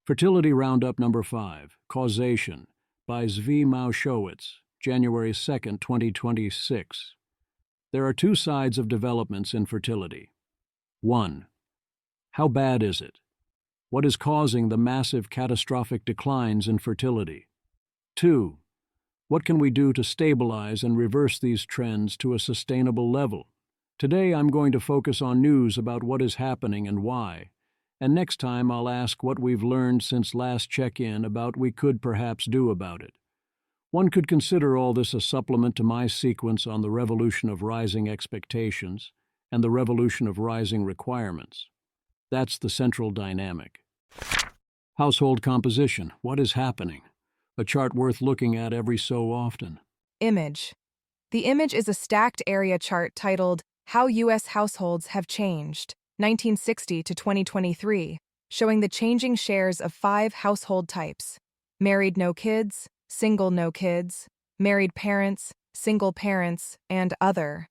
Fertility Roundup number 5, Causation, by Zvi Maushowitz, January 2, 2026. There are two sides of developments in fertility. 1. How bad is it? What is causing the massive catastrophic declines in fertility? 2. What can we do to stabilize and reverse these trends to a sustainable level? Today I'm going to focus on news about what is happening and why. And next time I'll ask what we've learned since last check-in about what we could perhaps do about it. One could consider all this a supplement to my sequence on the revolution of rising expectations and the revolution of rising requirements. That's the central dynamic. Household composition. What is happening? A chart worth looking at every so often. Image. The image is a stacked area chart titled How U.S. Households Have Changed, 1960 to 2023, showing the changing shares of 5 household types: married no kids, single no kids, married parents, single parents, and other.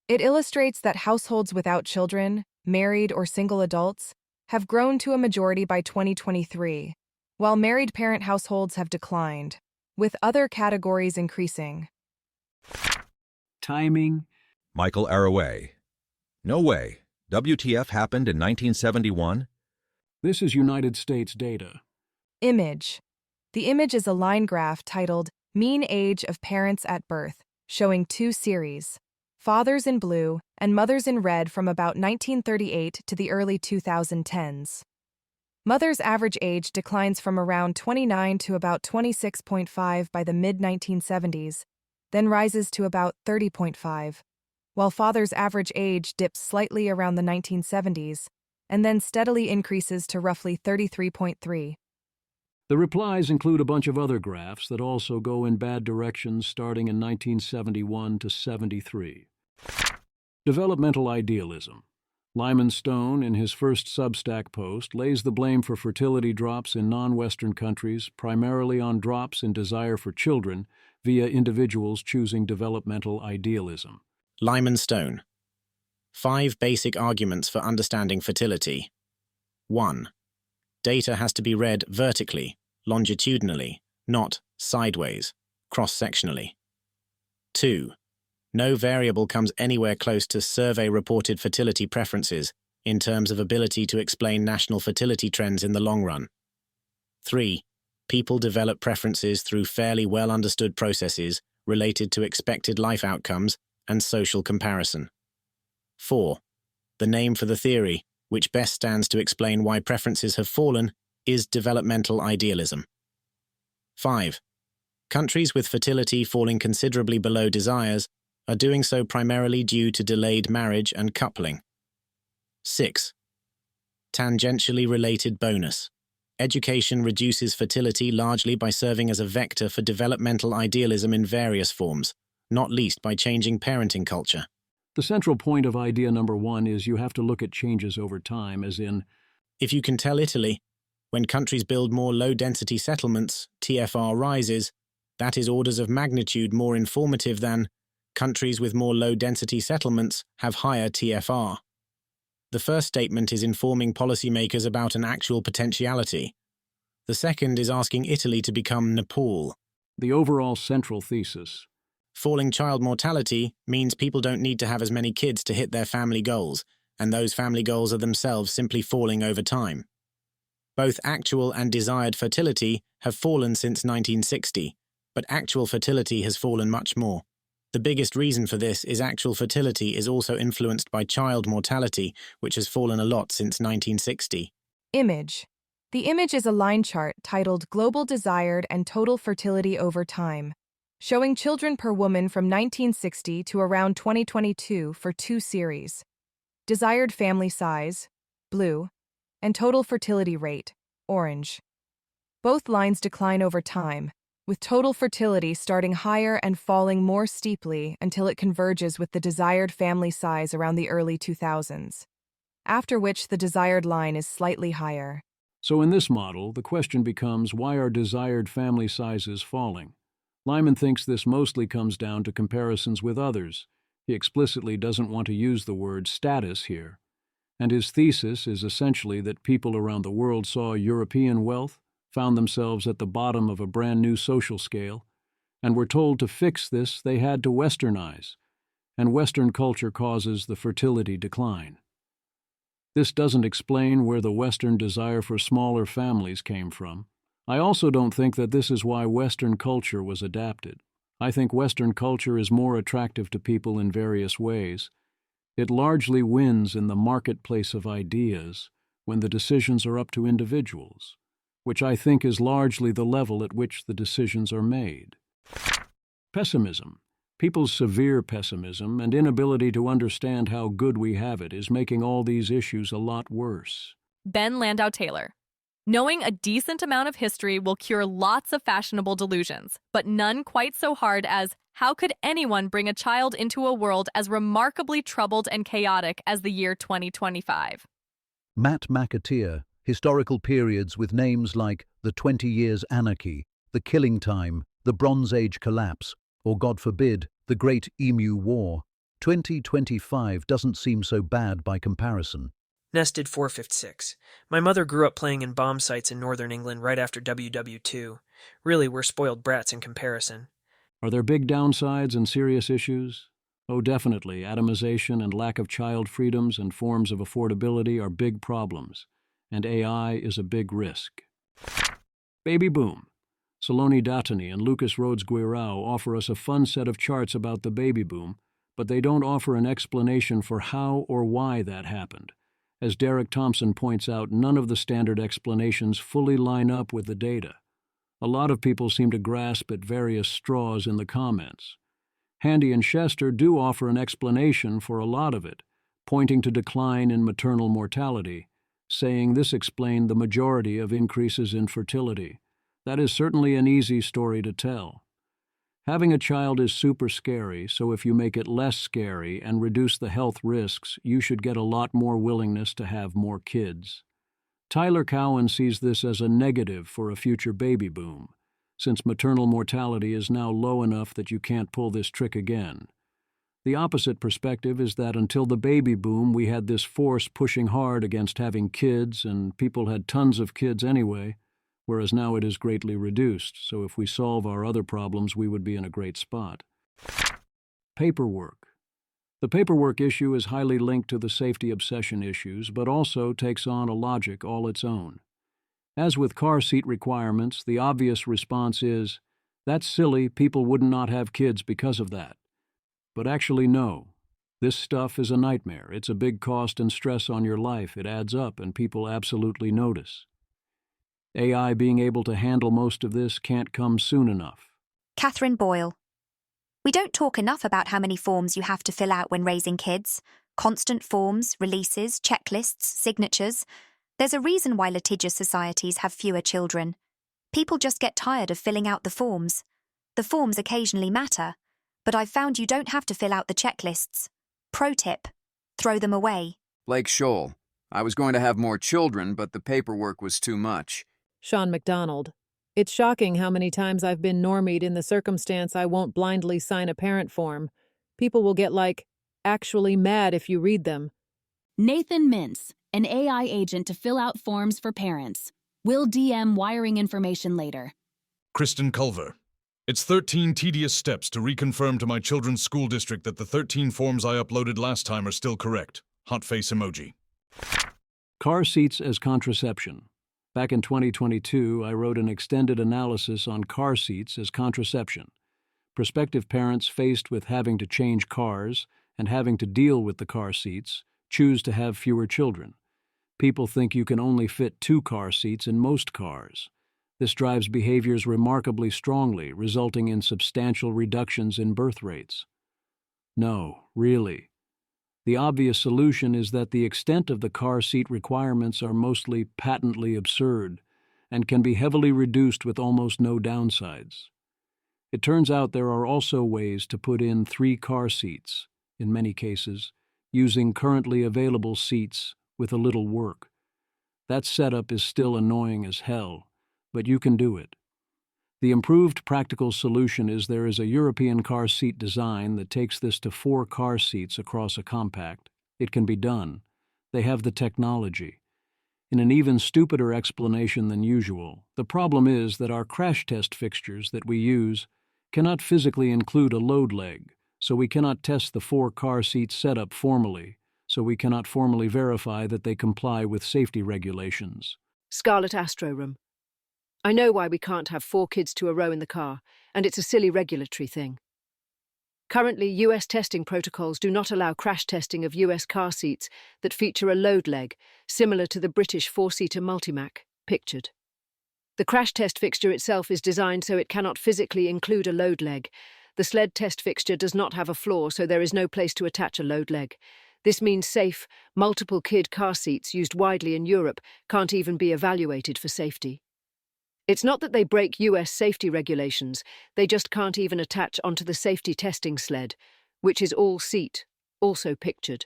It illustrates that households without children, married or single adults, have grown to a majority by 2023, while married parent households have declined, with other categories increasing. Timing. Michael Arraway. No way. WTF happened in 1971? This is United States data. Image. The image is a line graph titled Mean Age of Parents at Birth, showing 2 series, fathers in blue and mothers in red from about 1938 to the early 2010s. Mothers' average age declines from around 29 to about 26.5 by the mid-1970s, then rises to about 30.5, while fathers' average age dips slightly around the 1970s, and then steadily increases to roughly 33.3. The replies include a bunch of other graphs that also go in bad directions starting in 1971 to 73. Developmental Idealism. Lyman Stone, in his first Substack post, lays the blame for fertility drops in non-Western countries primarily on drops in desire for children via individuals choosing developmental idealism. Lyman Stone. 5 basic arguments for understanding fertility. 1. Data has to be read vertically, longitudinally, not sideways, cross-sectionally. 2. No variable comes anywhere close to survey-reported fertility preferences in terms of ability to explain national fertility trends in the long run. 3. People develop preferences through fairly well-understood processes related to expected life outcomes and social comparison. 4. The name for the theory, which best stands to explain why preferences have fallen, is developmental idealism. 5. Countries with fertility falling considerably below desires are doing so primarily due to delayed marriage and coupling. 6. Tangentially related bonus. Education reduces fertility largely by serving as a vector for developmental idealism in various forms, not least by changing parenting culture. The central point of idea number 1 is you have to look at changes over time, as in, if you can tell Italy, when countries build more low-density settlements, TFR rises, that is orders of magnitude more informative than countries with more low-density settlements have higher TFR. The first statement is informing policymakers about an actual potentiality. The second is asking Italy to become Nepal. the overall central thesis. Falling child mortality means people don't need to have as many kids to hit their family goals, and those family goals are themselves simply falling over time. Both actual and desired fertility have fallen since 1960, but actual fertility has fallen much more. The biggest reason for this is actual fertility is also influenced by child mortality, which has fallen a lot since 1960. Image. The image is a line chart titled Global Desired and Total Fertility Over Time, showing children per woman from 1960 to around 2022 for two series: desired family size, blue, and total fertility rate, orange. Both lines decline over time, with total fertility starting higher and falling more steeply until it converges with the desired family size around the early 2000s, after which the desired line is slightly higher. So in this model, the question becomes, why are desired family sizes falling? Lyman thinks this mostly comes down to comparisons with others. He explicitly doesn't want to use the word status here. And his thesis is essentially that people around the world saw European wealth, found themselves at the bottom of a brand new social scale, and were told to fix this they had to westernize, and Western culture causes the fertility decline. This doesn't explain where the Western desire for smaller families came from. I also don't think that this is why Western culture was adapted. I think Western culture is more attractive to people in various ways. It largely wins in the marketplace of ideas when the decisions are up to individuals, which I think is largely the level at which the decisions are made. Pessimism. People's severe pessimism and inability to understand how good we have it is making all these issues a lot worse. Ben Landau Taylor. Knowing a decent amount of history will cure lots of fashionable delusions, but none quite so hard as how could anyone bring a child into a world as remarkably troubled and chaotic as the year 2025? Matt McAteer, historical periods with names like the 20 Years Anarchy, the Killing Time, the Bronze Age Collapse, or God forbid, the Great Emu War. 2025 doesn't seem so bad by comparison. Nested 456. My mother grew up playing in bomb sites in northern England right after WW2. Really, we're spoiled brats in comparison. Are there big downsides and serious issues? Oh, definitely. Atomization and lack of child freedoms and forms of affordability are big problems, and AI is a big risk. Baby boom. Saloni Datani and Lucas Rhodes-Guirao offer us a fun set of charts about the baby boom, but they don't offer an explanation for how or why that happened. As Derek Thompson points out, none of the standard explanations fully line up with the data. A lot of people seem to grasp at various straws in the comments. Handy and Chester do offer an explanation for a lot of it, pointing to decline in maternal mortality, saying this explained the majority of increases in fertility. That is certainly an easy story to tell. Having a child is super scary, so if you make it less scary and reduce the health risks, you should get a lot more willingness to have more kids. Tyler Cowen sees this as a negative for a future baby boom, since maternal mortality is now low enough that you can't pull this trick again. The opposite perspective is that until the baby boom, we had this force pushing hard against having kids, and people had tons of kids anyway, whereas now it is greatly reduced, so if we solve our other problems, we would be in a great spot. Paperwork. The paperwork issue is highly linked to the safety obsession issues, but also takes on a logic all its own. As with car seat requirements, the obvious response is, that's silly, people would not have kids because of that. But actually, no. This stuff is a nightmare. It's a big cost and stress on your life. It adds up, and people absolutely notice. AI being able to handle most of this can't come soon enough. Catherine Boyle. We don't talk enough about how many forms you have to fill out when raising kids. Constant forms, releases, checklists, signatures. There's a reason why litigious societies have fewer children. People just get tired of filling out the forms. The forms occasionally matter, but I've found you don't have to fill out the checklists. Pro tip: throw them away. Blake Scholl. I was going to have more children, but the paperwork was too much. Sean McDonald. It's shocking how many times I've been normied in the circumstance I won't blindly sign a parent form. People will get, actually mad if you read them. Nathan Mintz, an AI agent to fill out forms for parents. Will DM wiring information later. Kristen Culver. It's 13 tedious steps to reconfirm to my children's school district that the 13 forms I uploaded last time are still correct. Hot face emoji. Car seats as contraception. Back in 2022, I wrote an extended analysis on car seats as contraception. Prospective parents faced with having to change cars and having to deal with the car seats choose to have fewer children. People think you can only fit 2 car seats in most cars. This drives behaviors remarkably strongly, resulting in substantial reductions in birth rates. No, really. The obvious solution is that the extent of the car seat requirements are mostly patently absurd and can be heavily reduced with almost no downsides. It turns out there are also ways to put in 3 car seats, in many cases, using currently available seats with a little work. That setup is still annoying as hell, but you can do it. The improved practical solution is there is a European car seat design that takes this to 4 car seats across a compact. It can be done. They have the technology. In an even stupider explanation than usual, the problem is that our crash test fixtures that we use cannot physically include a load leg, so we cannot test the 4-car seat setup formally, so we cannot formally verify that they comply with safety regulations. Scarlet Astro Room. I know why we can't have 4 kids to a row in the car, and it's a silly regulatory thing. Currently, US testing protocols do not allow crash testing of US car seats that feature a load leg, similar to the British 4-seater Multimac, pictured. The crash test fixture itself is designed so it cannot physically include a load leg. The sled test fixture does not have a floor, so there is no place to attach a load leg. This means safe, multiple-kid car seats used widely in Europe can't even be evaluated for safety. It's not that they break US safety regulations, they just can't even attach onto the safety testing sled, which is all-seat, also pictured.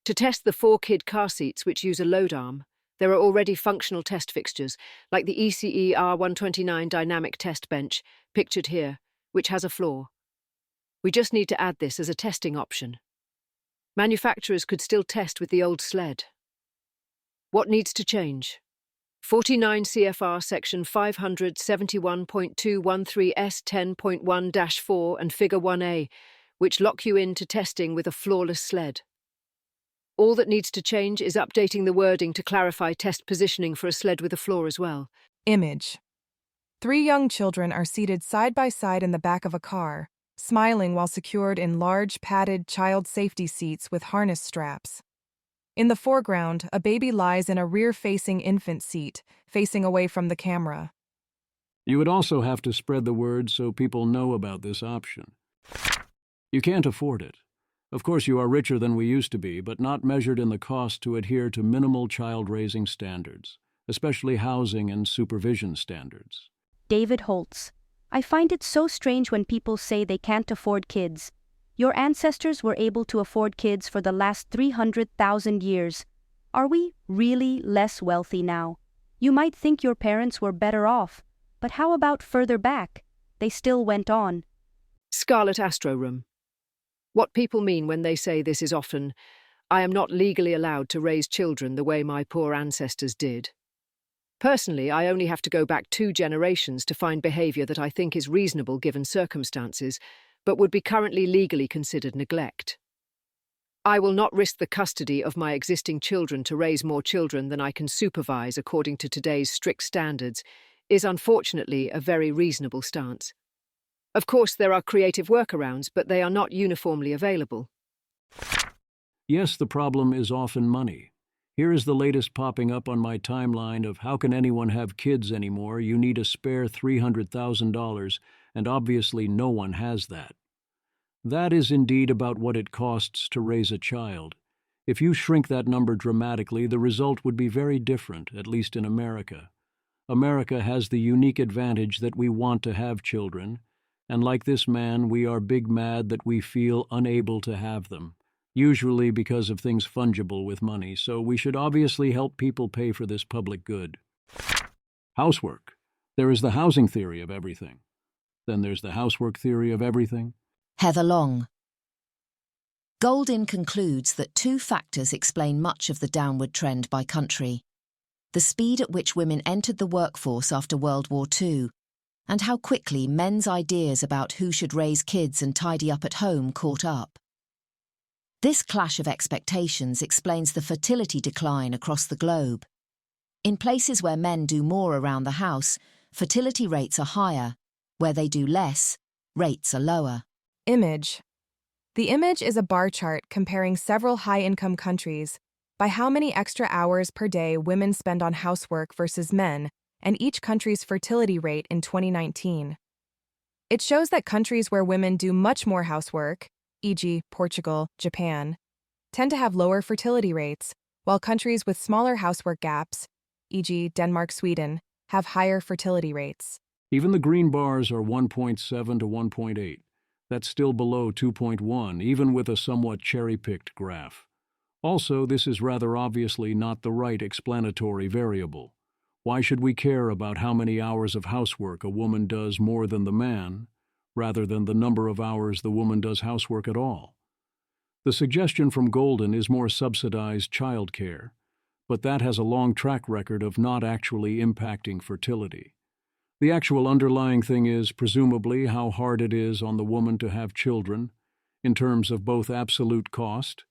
To test the 4-kid car seats which use a load arm, there are already functional test fixtures, like the ECE R129 dynamic test bench, pictured here, which has a floor. We just need to add this as a testing option. Manufacturers could still test with the old sled. What needs to change? 49 CFR Section 571.213 S 10.1-4 and Figure 1A, which lock you into testing with a flawless sled. All that needs to change is updating the wording to clarify test positioning for a sled with a floor as well. Image. 3 young children are seated side by side in the back of a car, smiling while secured in large, padded child safety seats with harness straps. In the foreground, a baby lies in a rear-facing infant seat, facing away from the camera. You would also have to spread the word so people know about this option. You can't afford it. Of course, you are richer than we used to be, but not measured in the cost to adhere to minimal child-raising standards, especially housing and supervision standards. David Holtz. I find it so strange when people say they can't afford kids. Your ancestors were able to afford kids for the last 300,000 years. Are we really less wealthy now? You might think your parents were better off, but how about further back? They still went on. Scarlet Astro Room. What people mean when they say this is often, I am not legally allowed to raise children the way my poor ancestors did. Personally, I only have to go back 2 generations to find behaviour that I think is reasonable given circumstances, but would be currently legally considered neglect. I will not risk the custody of my existing children to raise more children than I can supervise according to today's strict standards is unfortunately a very reasonable stance. Of course, there are creative workarounds, but they are not uniformly available. Yes, the problem is often money. Here is the latest popping up on my timeline of how can anyone have kids anymore? You need a spare $300,000, and obviously no one has that. That is indeed about what it costs to raise a child. If you shrink that number dramatically, the result would be very different, at least in America. America has the unique advantage that we want to have children, and like this man, we are big mad that we feel unable to have them. Usually because of things fungible with money, so we should obviously help people pay for this public good. Housework. There is the housing theory of everything. Then there's the housework theory of everything. Heather Long. Goldin concludes that 2 factors explain much of the downward trend by country: the speed at which women entered the workforce after World War II, and how quickly men's ideas about who should raise kids and tidy up at home caught up. This clash of expectations explains the fertility decline across the globe. In places where men do more around the house, fertility rates are higher. Where they do less, rates are lower. Image. The image is a bar chart comparing several high-income countries by how many extra hours per day women spend on housework versus men, and each country's fertility rate in 2019. It shows that countries where women do much more housework, e.g. Portugal, Japan, tend to have lower fertility rates, while countries with smaller housework gaps, e.g. Denmark, Sweden, have higher fertility rates. Even the green bars are 1.7 to 1.8. That's still below 2.1, even with a somewhat cherry-picked graph. Also, this is rather obviously not the right explanatory variable. Why should we care about how many hours of housework a woman does more than the man, rather than the number of hours the woman does housework at all? The suggestion from Golden is more subsidized childcare, but that has a long track record of not actually impacting fertility. The actual underlying thing is, presumably, how hard it is on the woman to have children, in terms of both absolute cost,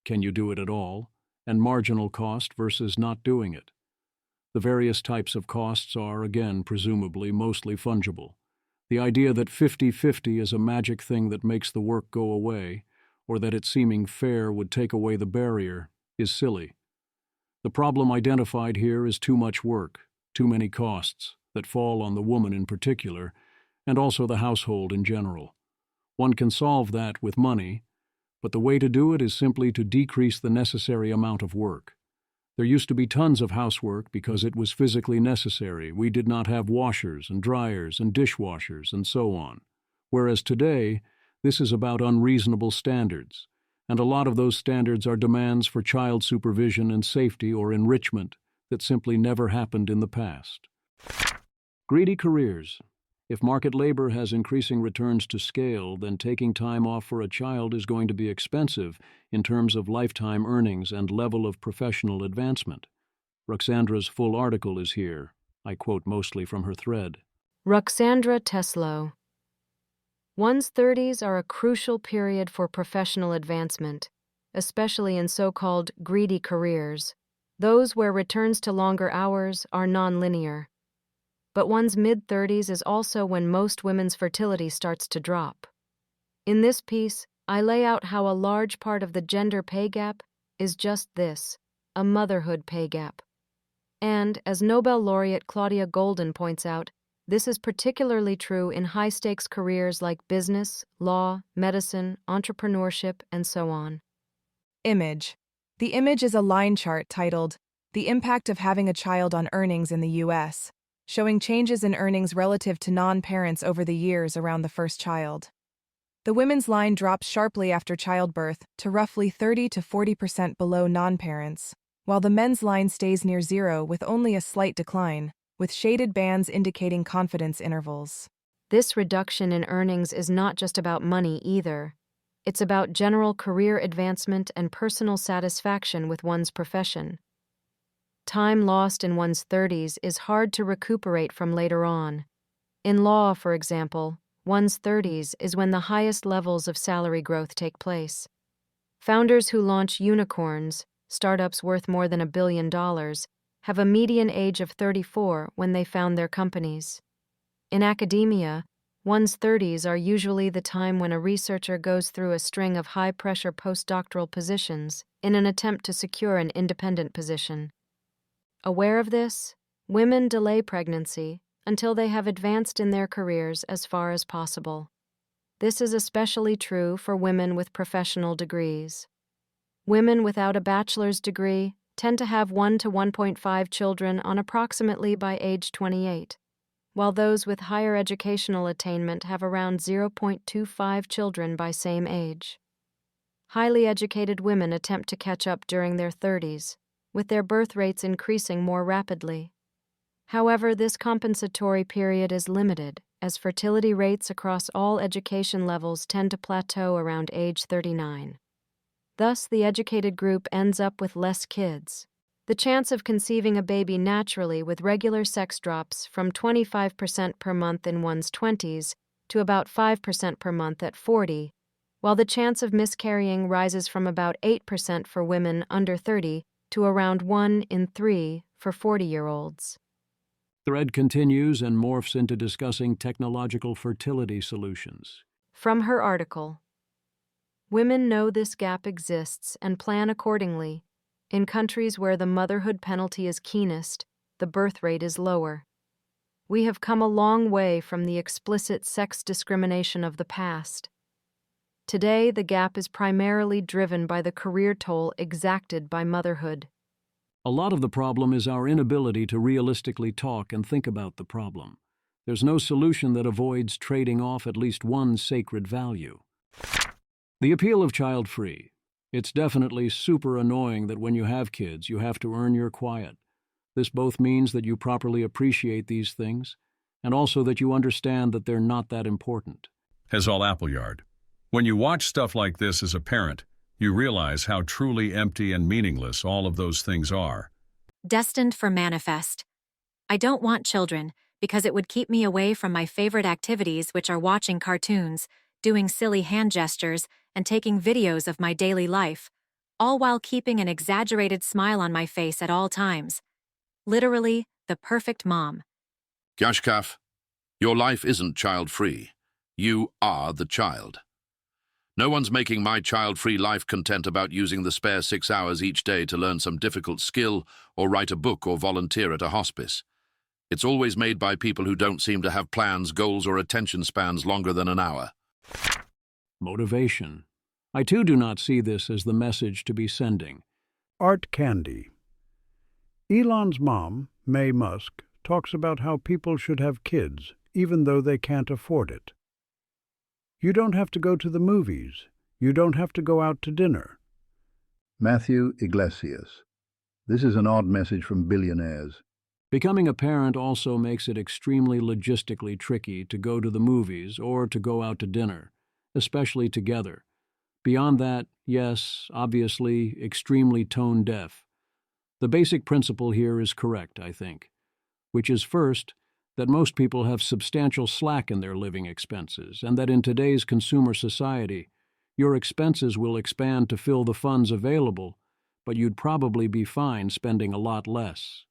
can you do it at all, and marginal cost versus not doing it. The various types of costs are, again, presumably, mostly fungible. The idea that 50-50 is a magic thing that makes the work go away, or that it seeming fair would take away the barrier, is silly. The problem identified here is too much work, too many costs, that fall on the woman in particular, and also the household in general. One can solve that with money, but the way to do it is simply to decrease the necessary amount of work. There used to be tons of housework because it was physically necessary. We did not have washers and dryers and dishwashers and so on. Whereas today, this is about unreasonable standards, and a lot of those standards are demands for child supervision and safety or enrichment that simply never happened in the past. Greedy careers. If market labor has increasing returns to scale, then taking time off for a child is going to be expensive in terms of lifetime earnings and level of professional advancement. Ruxandra's full article is here. I quote mostly from her thread. Ruxandra Teslow. One's 30s are a crucial period for professional advancement, especially in so-called greedy careers, those where returns to longer hours are non-linear. But one's mid-30s is also when most women's fertility starts to drop. In this piece, I lay out how a large part of the gender pay gap is just this, a motherhood pay gap. And, as Nobel laureate Claudia Golden points out, this is particularly true in high-stakes careers like business, law, medicine, entrepreneurship, and so on. Image. The image is a line chart titled, The Impact of Having a Child on Earnings in the U.S., showing changes in earnings relative to non-parents over the years around the first child. The women's line drops sharply after childbirth to roughly 30 to 40% below non-parents, while the men's line stays near zero with only a slight decline, with shaded bands indicating confidence intervals. This reduction in earnings is not just about money either. It's about general career advancement and personal satisfaction with one's profession. Time lost in one's 30s is hard to recuperate from later on. In law, for example, one's 30s is when the highest levels of salary growth take place. Founders who launch unicorns, startups worth more than $1 billion, have a median age of 34 when they found their companies. In academia, one's 30s are usually the time when a researcher goes through a string of high-pressure postdoctoral positions in an attempt to secure an independent position. Aware of this, women delay pregnancy until they have advanced in their careers as far as possible. This is especially true for women with professional degrees. Women without a bachelor's degree tend to have 1 to 1.5 children on approximately by age 28, while those with higher educational attainment have around 0.25 children by same age. Highly educated women attempt to catch up during their 30s, with their birth rates increasing more rapidly. However, this compensatory period is limited, as fertility rates across all education levels tend to plateau around age 39. Thus, the educated group ends up with less kids. The chance of conceiving a baby naturally with regular sex drops from 25% per month in one's 20s to about 5% per month at 40, while the chance of miscarrying rises from about 8% for women under 30 to around 1 in 3 for 40-year-olds. Thread continues and morphs into discussing technological fertility solutions. From her article, women know this gap exists and plan accordingly. In countries where the motherhood penalty is keenest, the birth rate is lower. We have come a long way from the explicit sex discrimination of the past. Today, the gap is primarily driven by the career toll exacted by motherhood. A lot of the problem is our inability to realistically talk and think about the problem. There's no solution that avoids trading off at least one sacred value. The appeal of child-free. It's definitely super annoying that when you have kids, you have to earn your quiet. This both means that you properly appreciate these things, and also that you understand that they're not that important. Hazal Appleyard. When you watch stuff like this as a parent, you realize how truly empty and meaningless all of those things are. Destined for manifest. I don't want children because it would keep me away from my favorite activities, which are watching cartoons, doing silly hand gestures, and taking videos of my daily life, all while keeping an exaggerated smile on my face at all times. Literally, the perfect mom. Yashkaf, your life isn't child-free. You are the child. No one's making my child-free life content about using the spare 6 hours each day to learn some difficult skill or write a book or volunteer at a hospice. It's always made by people who don't seem to have plans, goals, or attention spans longer than an hour. Motivation. I too do not see this as the message to be sending. Art Candy. Elon's mom, May Musk, talks about how people should have kids, even though they can't afford it. You don't have to go to the movies. You don't have to go out to dinner. Matthew Iglesias. This is an odd message from billionaires. Becoming a parent also makes it extremely logistically tricky to go to the movies or to go out to dinner, especially together. Beyond that, yes, obviously, extremely tone-deaf. The basic principle here is correct, I think, which is first, that most people have substantial slack in their living expenses, and that in today's consumer society, your expenses will expand to fill the funds available, but you'd probably be fine spending a lot less.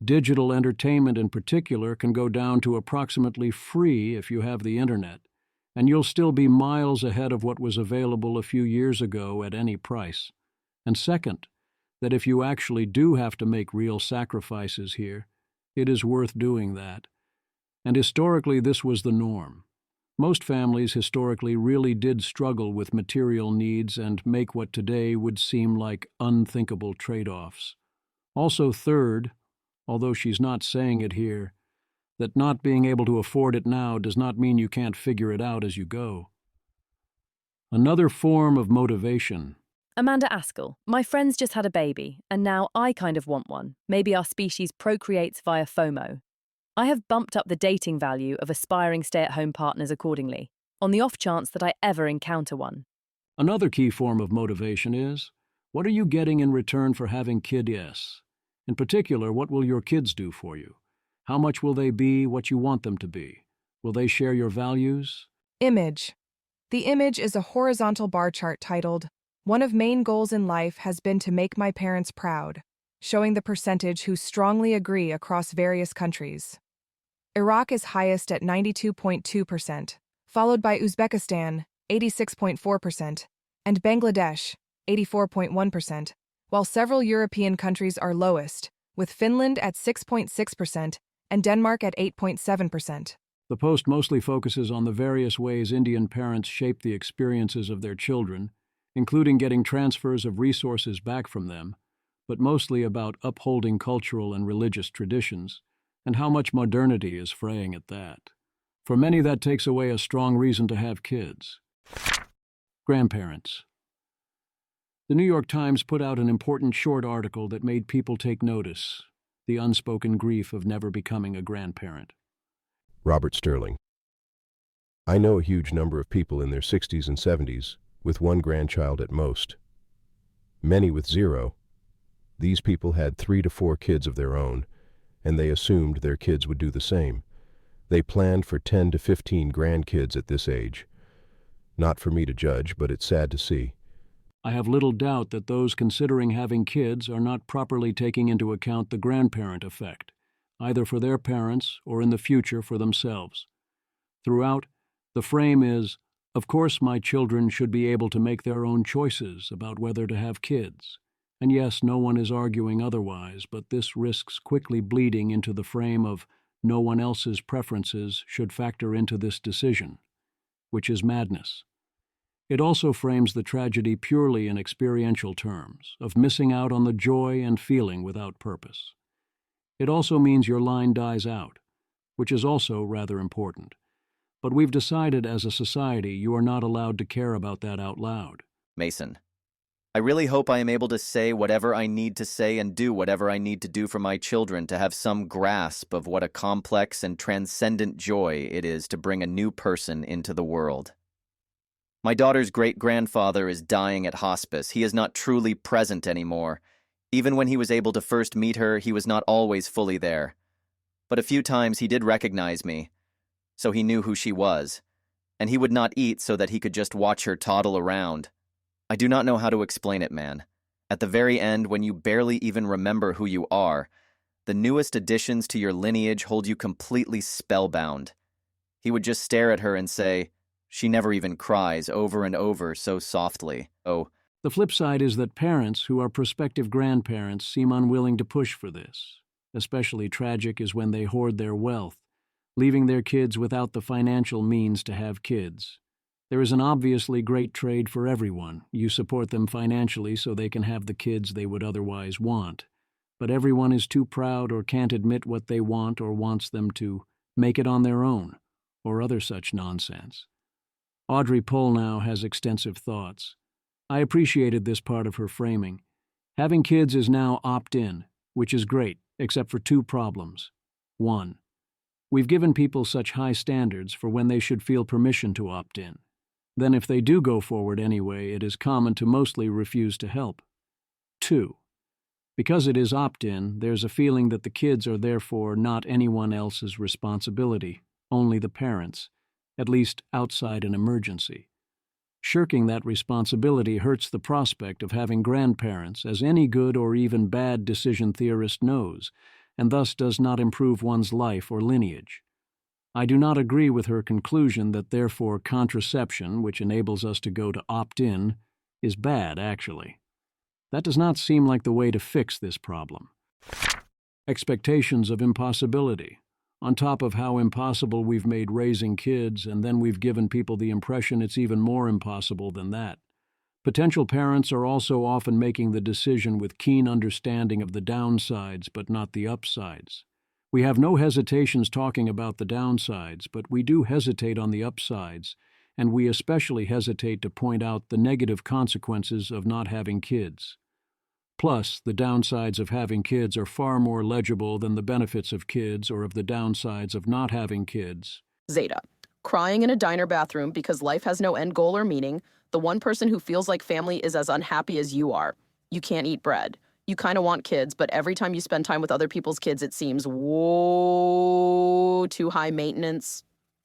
Digital entertainment in particular can go down to approximately free if you have the internet, and you'll still be miles ahead of what was available a few years ago at any price. And second, that if you actually do have to make real sacrifices here, it is worth doing that. And historically, this was the norm. Most families historically really did struggle with material needs and make what today would seem like unthinkable trade-offs. Also, third, although she's not saying it here, that not being able to afford it now does not mean you can't figure it out as you go. Another form of motivation. Amanda Askell, my friend's just had a baby, and now I kind of want one. Maybe our species procreates via FOMO. I have bumped up the dating value of aspiring stay-at-home partners accordingly, on the off chance that I ever encounter one. Another key form of motivation is, what are you getting in return for having kids? In particular, what will your kids do for you? How much will they be what you want them to be? Will they share your values? Image. The image is a horizontal bar chart titled, "One of main goals in life has been to make my parents proud," showing the percentage who strongly agree across various countries. Iraq is highest at 92.2%, followed by Uzbekistan, 86.4%, and Bangladesh, 84.1%, while several European countries are lowest, with Finland at 6.6% and Denmark at 8.7%. The post mostly focuses on the various ways Indian parents shape the experiences of their children, including getting transfers of resources back from them, but mostly about upholding cultural and religious traditions, and how much modernity is fraying at that. For many, that takes away a strong reason to have kids. Grandparents. The New York Times put out an important short article that made people take notice, the unspoken grief of never becoming a grandparent. Robert Sterling. I know a huge number of people in their 60s and 70s, with one grandchild at most. Many with 0. These people had 3 to 4 kids of their own, and they assumed their kids would do the same. They planned for 10 to 15 grandkids at this age. Not for me to judge, but it's sad to see. I have little doubt that those considering having kids are not properly taking into account the grandparent effect, either for their parents or in the future for themselves. Throughout, the frame is, of course my children should be able to make their own choices about whether to have kids. And yes, no one is arguing otherwise, but this risks quickly bleeding into the frame of no one else's preferences should factor into this decision, which is madness. It also frames the tragedy purely in experiential terms, of missing out on the joy and feeling without purpose. It also means your line dies out, which is also rather important. But we've decided as a society you are not allowed to care about that out loud. Mason. I really hope I am able to say whatever I need to say and do whatever I need to do for my children to have some grasp of what a complex and transcendent joy it is to bring a new person into the world. My daughter's great-grandfather is dying at hospice. He is not truly present anymore. Even when he was able to first meet her, he was not always fully there. But a few times he did recognize me, so he knew who she was. And he would not eat so that he could just watch her toddle around. I do not know how to explain it, man. At the very end, when you barely even remember who you are, the newest additions to your lineage hold you completely spellbound. He would just stare at her and say, "She never even cries," over and over so softly. Oh. The flip side is that parents who are prospective grandparents seem unwilling to push for this. Especially tragic is when they hoard their wealth, leaving their kids without the financial means to have kids. There is an obviously great trade for everyone. You support them financially so they can have the kids they would otherwise want. But everyone is too proud or can't admit what they want or wants them to make it on their own, or other such nonsense. Audrey Polnow has extensive thoughts. I appreciated this part of her framing. Having kids is now opt-in, which is great, except for two problems. 1. We've given people such high standards for when they should feel permission to opt in. Then if they do go forward anyway, it is common to mostly refuse to help. 2. Because it is opt-in, there's a feeling that the kids are therefore not anyone else's responsibility, only the parents', at least outside an emergency. Shirking that responsibility hurts the prospect of having grandparents, as any good or even bad decision theorist knows, and thus does not improve one's life or lineage. I do not agree with her conclusion that therefore contraception, which enables us to go to opt-in, is bad, actually. That does not seem like the way to fix this problem. Expectations of impossibility. On top of how impossible we've made raising kids, and then we've given people the impression it's even more impossible than that. Potential parents are also often making the decision with keen understanding of the downsides but not the upsides. We have no hesitations talking about the downsides, but we do hesitate on the upsides, and we especially hesitate to point out the negative consequences of not having kids. Plus, the downsides of having kids are far more legible than the benefits of kids or of the downsides of not having kids. Zeta. Crying in a diner bathroom because life has no end goal or meaning. The one person who feels like family is as unhappy as you are. You can't eat bread. You kind of want kids, but every time you spend time with other people's kids, it seems, whoa, too high maintenance.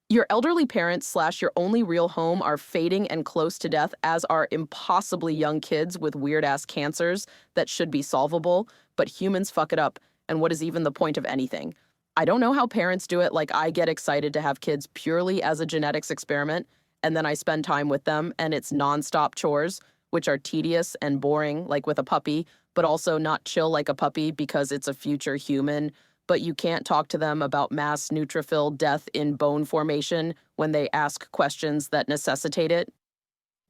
Your elderly parents / your only real home are fading and close to death, as are impossibly young kids with weird-ass cancers that should be solvable, but humans fuck it up, and what is even the point of anything? I don't know how parents do it. Like, I get excited to have kids purely as a genetics experiment, and then I spend time with them, and it's nonstop chores, which are tedious and boring, like with a puppy, but also not chill like a puppy because it's a future human. But you can't talk to them about mass neutrophil death in bone formation when they ask questions that necessitate it.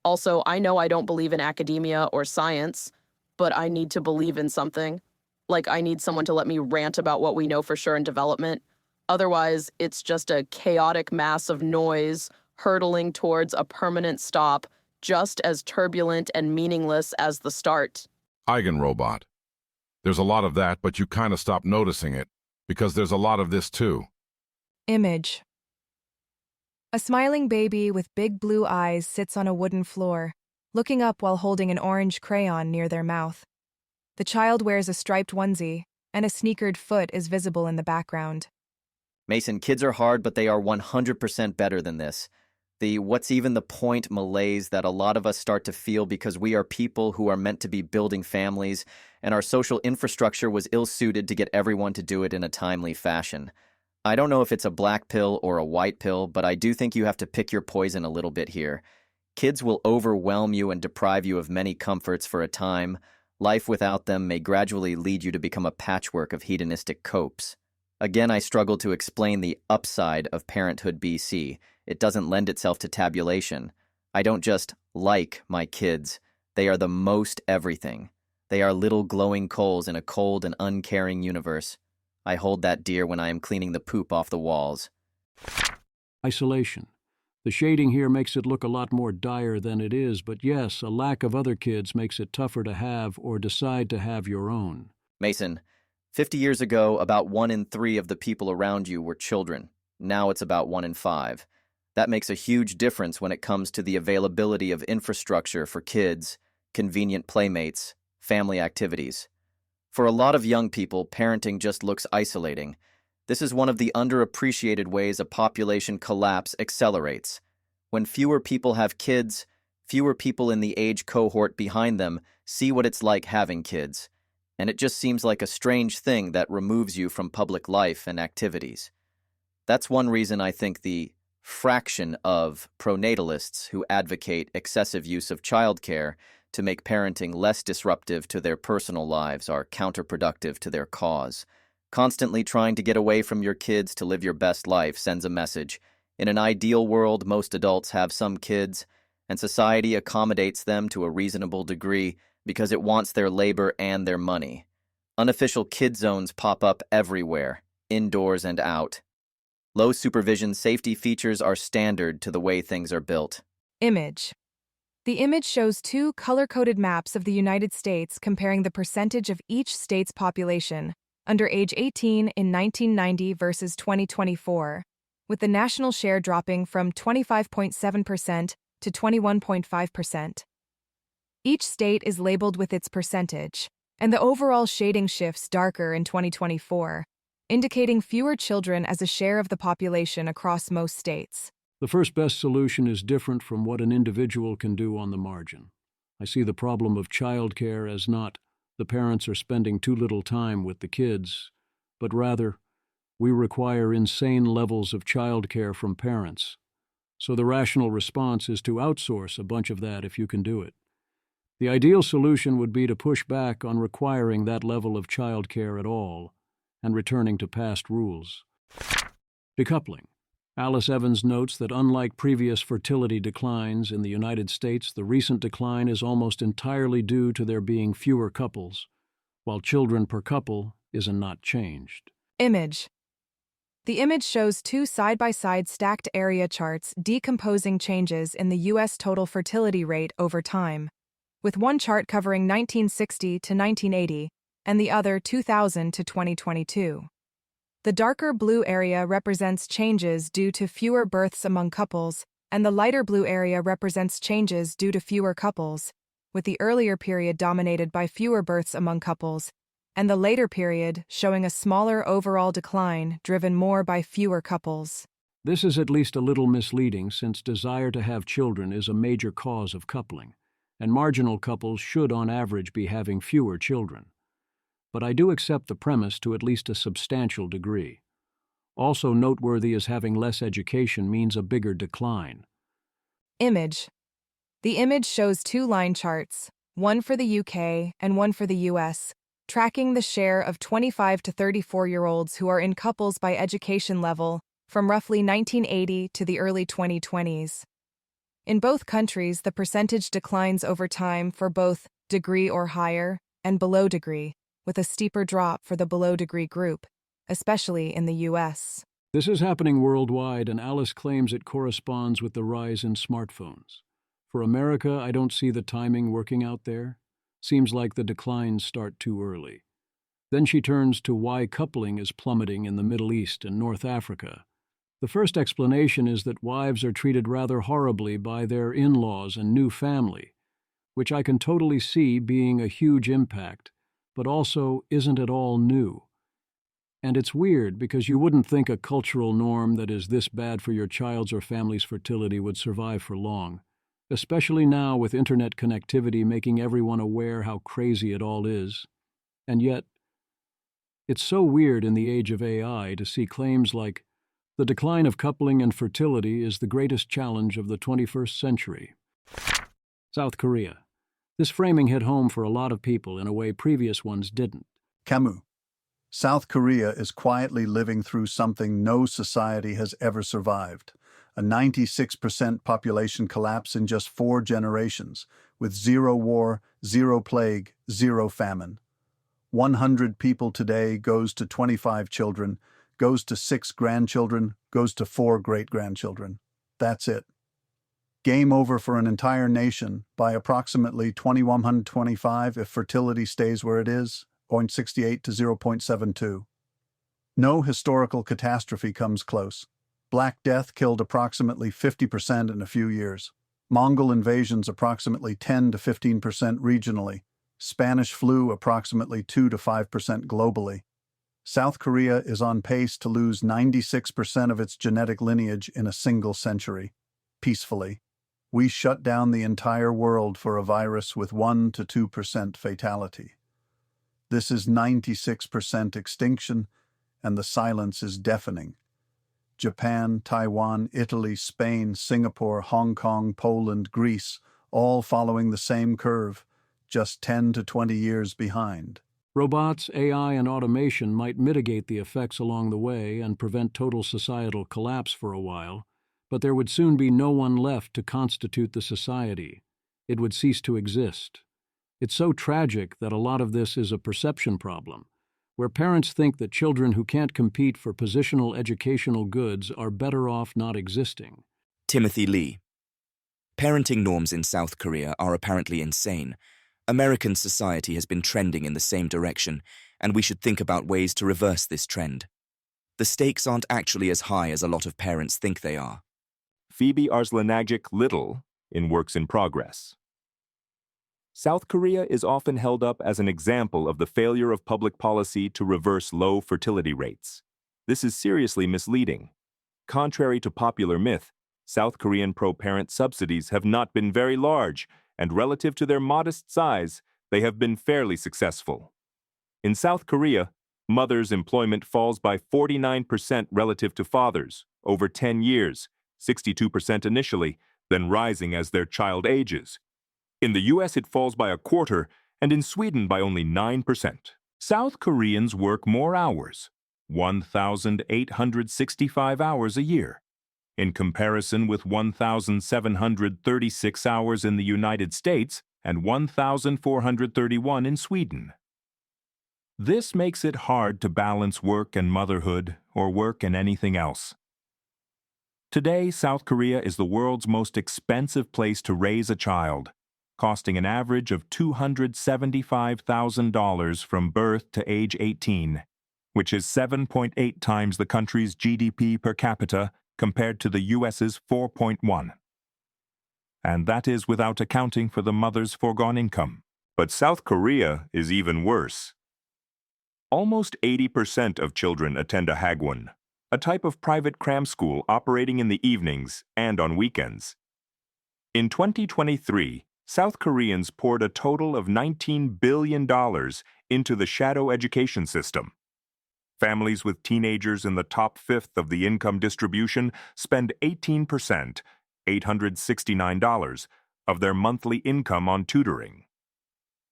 Also, I know I don't believe in academia or science, but I need to believe in something. Like, I need someone to let me rant about what we know for sure in development. Otherwise, it's just a chaotic mass of noise hurtling towards a permanent stop, just as turbulent and meaningless as the start. Eigenrobot. There's a lot of that, but you kind of stop noticing it, because there's a lot of this too. Image. A smiling baby with big blue eyes sits on a wooden floor, looking up while holding an orange crayon near their mouth. The child wears a striped onesie, and a sneakered foot is visible in the background. Mason, kids are hard, but they are 100% better than this. The what's even the point malaise that a lot of us start to feel because we are people who are meant to be building families, and our social infrastructure was ill-suited to get everyone to do it in a timely fashion. I don't know if it's a black pill or a white pill, but I do think you have to pick your poison a little bit here. Kids will overwhelm you and deprive you of many comforts for a time. Life without them may gradually lead you to become a patchwork of hedonistic copes. Again, I struggle to explain the upside of parenthood BC. It doesn't lend itself to tabulation. I don't just like my kids. They are the most everything. They are little glowing coals in a cold and uncaring universe. I hold that dear when I am cleaning the poop off the walls. Isolation. The shading here makes it look a lot more dire than it is, but yes, a lack of other kids makes it tougher to have or decide to have your own. Mason, 50 years ago, about 1 in 3 of the people around you were children. Now it's about 1 in 5. That makes a huge difference when it comes to the availability of infrastructure for kids, convenient playmates, family activities. For a lot of young people, parenting just looks isolating. This is one of the underappreciated ways a population collapse accelerates. When fewer people have kids, fewer people in the age cohort behind them see what it's like having kids. And it just seems like a strange thing that removes you from public life and activities. That's one reason I think the fraction of pronatalists who advocate excessive use of childcare to make parenting less disruptive to their personal lives are counterproductive to their cause. Constantly trying to get away from your kids to live your best life sends a message. In an ideal world, most adults have some kids, and society accommodates them to a reasonable degree because it wants their labor and their money. Unofficial kid zones pop up everywhere, indoors and out. Low supervision safety features are standard to the way things are built. Image. The image shows two color-coded maps of the United States comparing the percentage of each state's population under age 18 in 1990 versus 2024, with the national share dropping from 25.7% to 21.5%. Each state is labeled with its percentage, and the overall shading shifts darker in 2024, indicating fewer children as a share of the population across most states. The first best solution is different from what an individual can do on the margin. I see the problem of childcare as not the parents are spending too little time with the kids, but rather, we require insane levels of childcare from parents. So the rational response is to outsource a bunch of that if you can do it. The ideal solution would be to push back on requiring that level of childcare at all and returning to past rules. Decoupling. Alice Evans notes that unlike previous fertility declines in the United States, the recent decline is almost entirely due to there being fewer couples, while children per couple is not changed. Image. The image shows two side-by-side stacked area charts decomposing changes in the U.S. total fertility rate over time, with one chart covering 1960 to 1980 and the other 2000 to 2022. The darker blue area represents changes due to fewer births among couples, and the lighter blue area represents changes due to fewer couples, with the earlier period dominated by fewer births among couples, and the later period showing a smaller overall decline driven more by fewer couples. This is at least a little misleading since desire to have children is a major cause of coupling, and marginal couples should on average be having fewer children. But I do accept the premise to at least a substantial degree. Also noteworthy is having less education means a bigger decline. Image. The image shows two line charts, one for the UK and one for the US, tracking the share of 25 to 34-year-olds who are in couples by education level from roughly 1980 to the early 2020s. In both countries, the percentage declines over time for both degree or higher and below degree, with a steeper drop for the below-degree group, especially in the U.S. This is happening worldwide, and Alice claims it corresponds with the rise in smartphones. For America, I don't see the timing working out there. Seems like the declines start too early. Then she turns to why coupling is plummeting in the Middle East and North Africa. The first explanation is that wives are treated rather horribly by their in-laws and new family, which I can totally see being a huge impact, but also isn't at all new. And it's weird because you wouldn't think a cultural norm that is this bad for your child's or family's fertility would survive for long, especially now with internet connectivity making everyone aware how crazy it all is. And yet, it's so weird in the age of AI to see claims like, the decline of coupling and fertility is the greatest challenge of the 21st century. South Korea. This framing hit home for a lot of people in a way previous ones didn't. Camus. South Korea is quietly living through something no society has ever survived. A 96% population collapse in just 4 generations, with 0 war, 0 plague, 0 famine. 100 people today goes to 25 children, goes to 6 grandchildren, goes to 4 great-grandchildren. That's it. Game over for an entire nation by approximately 2125 if fertility stays where it is, 0.68 to 0.72. No historical catastrophe comes close. Black Death killed approximately 50% in a few years. Mongol invasions approximately 10 to 15% regionally. Spanish flu approximately 2 to 5% globally. South Korea is on pace to lose 96% of its genetic lineage in a single century. Peacefully. We shut down the entire world for a virus with 1 to 2% fatality. This is 96% extinction, and the silence is deafening. Japan, Taiwan, Italy, Spain, Singapore, Hong Kong, Poland, Greece, all following the same curve, just 10 to 20 years behind. Robots, AI, and automation might mitigate the effects along the way and prevent total societal collapse for a while, but there would soon be no one left to constitute the society. It would cease to exist. It's so tragic that a lot of this is a perception problem, where parents think that children who can't compete for positional educational goods are better off not existing. Timothy Lee. Parenting norms in South Korea are apparently insane. American society has been trending in the same direction, and we should think about ways to reverse this trend. The stakes aren't actually as high as a lot of parents think they are. Phoebe Arslanagic Little in Works in Progress. South Korea is often held up as an example of the failure of public policy to reverse low fertility rates. This is seriously misleading. Contrary to popular myth, South Korean pro-parent subsidies have not been very large, and relative to their modest size, they have been fairly successful. In South Korea, mothers' employment falls by 49% relative to fathers over 10 years, 62% initially, then rising as their child ages. In the US, it falls by a quarter, and in Sweden by only 9%. South Koreans work more hours, 1,865 hours a year, in comparison with 1,736 hours in the United States and 1,431 in Sweden. This makes it hard to balance work and motherhood or work and anything else. Today, South Korea is the world's most expensive place to raise a child, costing an average of $275,000 from birth to age 18, which is 7.8 times the country's GDP per capita compared to the US's 4.1. And that is without accounting for the mother's foregone income. But South Korea is even worse. Almost 80% of children attend a hagwon, a type of private cram school operating in the evenings and on weekends. In 2023, South Koreans poured a total of $19 billion into the shadow education system. Families with teenagers in the top fifth of the income distribution spend 18%, $869, of their monthly income on tutoring.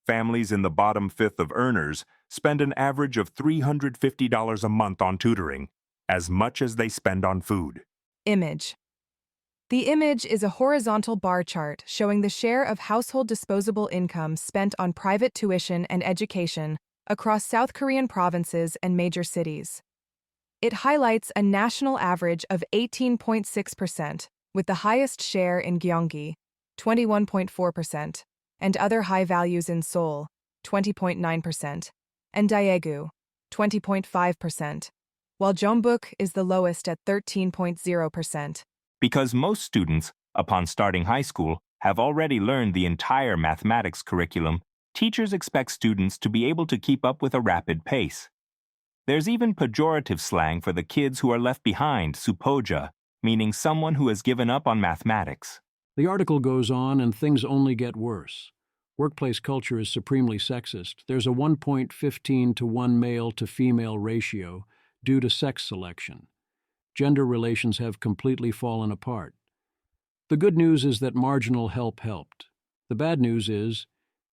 Families in the bottom fifth of earners spend an average of $350 a month on tutoring, as much as they spend on food. Image. The image is a horizontal bar chart showing the share of household disposable income spent on private tuition and education across South Korean provinces and major cities. It highlights a national average of 18.6%, with the highest share in Gyeonggi, 21.4%, and other high values in Seoul, 20.9%, and Daegu, 20.5%, while Jeonbuk is the lowest at 13.0%. Because most students, upon starting high school, have already learned the entire mathematics curriculum, teachers expect students to be able to keep up with a rapid pace. There's even pejorative slang for the kids who are left behind, supoja, meaning someone who has given up on mathematics. The article goes on, and things only get worse. Workplace culture is supremely sexist. There's a 1.15 to 1 male to female ratio due to sex selection. Gender relations have completely fallen apart. The good news is that marginal help helped. The bad news is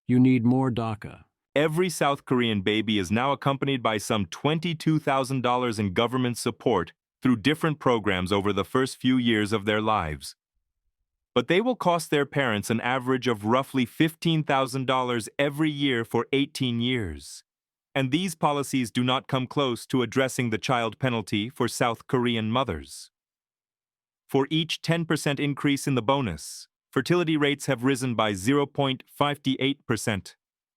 you need more DACA. Every South Korean baby is now accompanied by some $22,000 in government support through different programs over the first few years of their lives. But they will cost their parents an average of roughly $15,000 every year for 18 years. And these policies do not come close to addressing the child penalty for South Korean mothers. For each 10% increase in the bonus, fertility rates have risen by 0.58%,